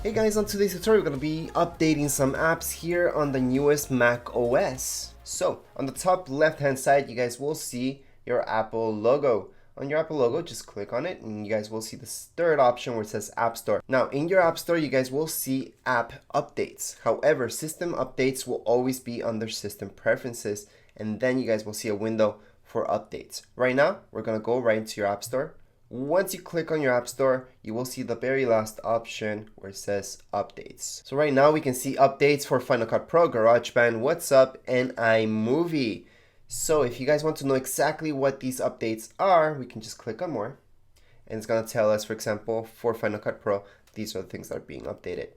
Hey guys, on today's tutorial we're going to be updating some apps here on the newest Mac OS. So on the top left hand side you guys will see your Apple logo. On your Apple logo, just click on it and you guys will see this third option where it says App Store. Now in your App Store you guys will see app updates. However, system updates will always be under system preferences, and then you guys will see a window for updates. Right now we're going to go right into your App Store. Once you click on your App Store, you will see the very last option where it says updates. So right now we can see updates for Final Cut Pro, Garageband, WhatsApp, and iMovie. So if you guys want to know exactly what these updates are, we can just click on more. And it's going to tell us, for example, for Final Cut Pro, these are the things that are being updated.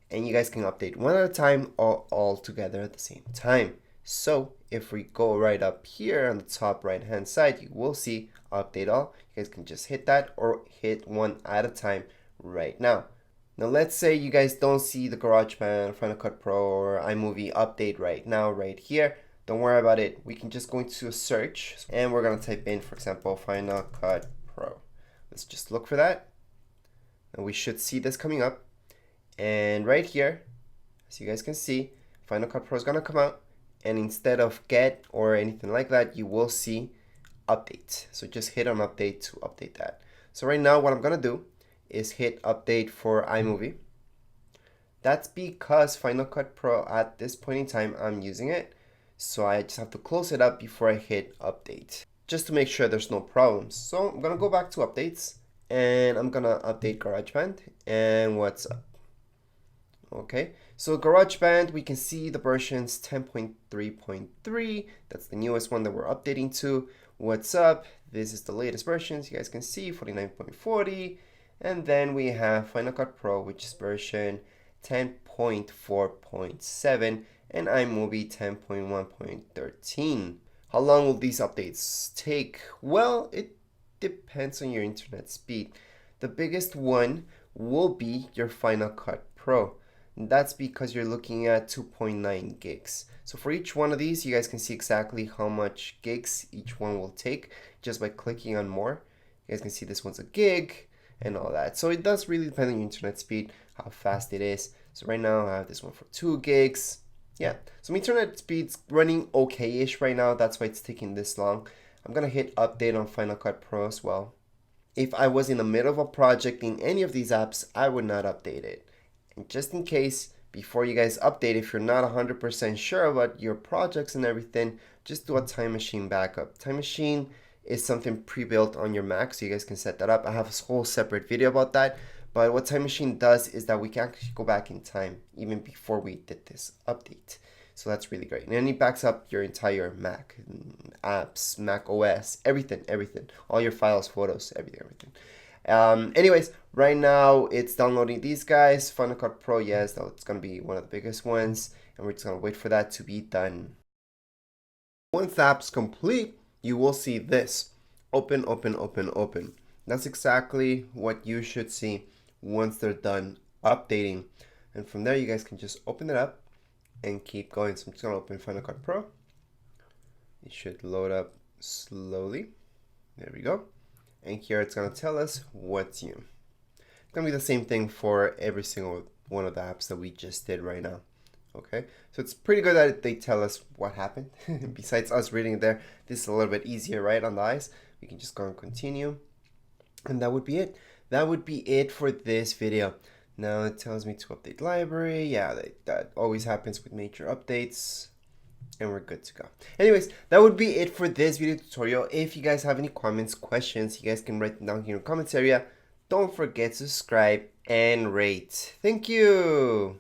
And you guys can update one at a time or all together at the same time. So if we go right up here on the top right hand side, you will see update all. You guys can just hit that or hit one at a time right now. Now let's say you guys don't see the GarageBand, Final Cut Pro, or iMovie update right now, right here. Don't worry about it. We can just go into a search and we're going to type in, for example, Final Cut Pro. Let's just look for that. And we should see this coming up. And right here, as you guys can see, Final Cut Pro is going to come out. And instead of get or anything like that, you will see update. So just hit on update to update that. So right now what I'm going to do is hit update for iMovie. That's because Final Cut Pro at this point in time, I'm using it. So I just have to close it up before I hit update, just to make sure there's no problems. So I'm going to go back to updates and I'm going to update GarageBand and WhatsApp. Okay, so GarageBand, we can see the versions 10.3.3. That's the newest one that we're updating to. WhatsApp, this is the latest versions. You guys can see 49.40. And then we have Final Cut Pro, which is version 10.4.7, and iMovie 10.1.13. How long will these updates take? Well, it depends on your internet speed. The biggest one will be your Final Cut Pro. That's because you're looking at 2.9 gigs. So for each one of these, you guys can see exactly how much gigs each one will take just by clicking on more. You guys can see this one's a gig and all that. So it does really depend on your internet speed, how fast it is. So right now I have this one for 2 gigs. Yeah, so my internet speed's running okay-ish right now. That's why it's taking this long. I'm gonna hit update on Final Cut Pro as well. If I was in the middle of a project in any of these apps, I would not update it. And just in case, before you guys update, if you're not 100% sure about your projects and everything, just do a Time Machine backup. Time Machine is something pre-built on your Mac, so you guys can set that up. I have a whole separate video about that. But what Time Machine does is that we can actually go back in time, even before we did this update. So that's really great. And then it backs up your entire Mac, apps, Mac OS, everything. All your files, photos, everything. Anyways, right now it's downloading these guys. Final Cut Pro, yes, it's going to be one of the biggest ones, and we're just going to wait for that to be done. Once the app's complete, you will see this. Open. That's exactly what you should see once they're done updating. And from there, you guys can just open it up and keep going. So I'm just going to open Final Cut Pro. It should load up slowly. There we go. And here it's going to tell us what's new. It's going to be the same thing for every single one of the apps that we just did right now. Okay, so it's pretty good that they tell us what happened. Besides us reading it there, this is a little bit easier, right, on the eyes. We can just go and continue. And that would be it. That would be it for this video. Now it tells me to update library. Yeah, that always happens with major updates. And we're good to go. Anyways, that would be it for this video tutorial. If you guys have any comments, questions, you guys can write them down here in the comments area. Don't forget to subscribe and rate. Thank you.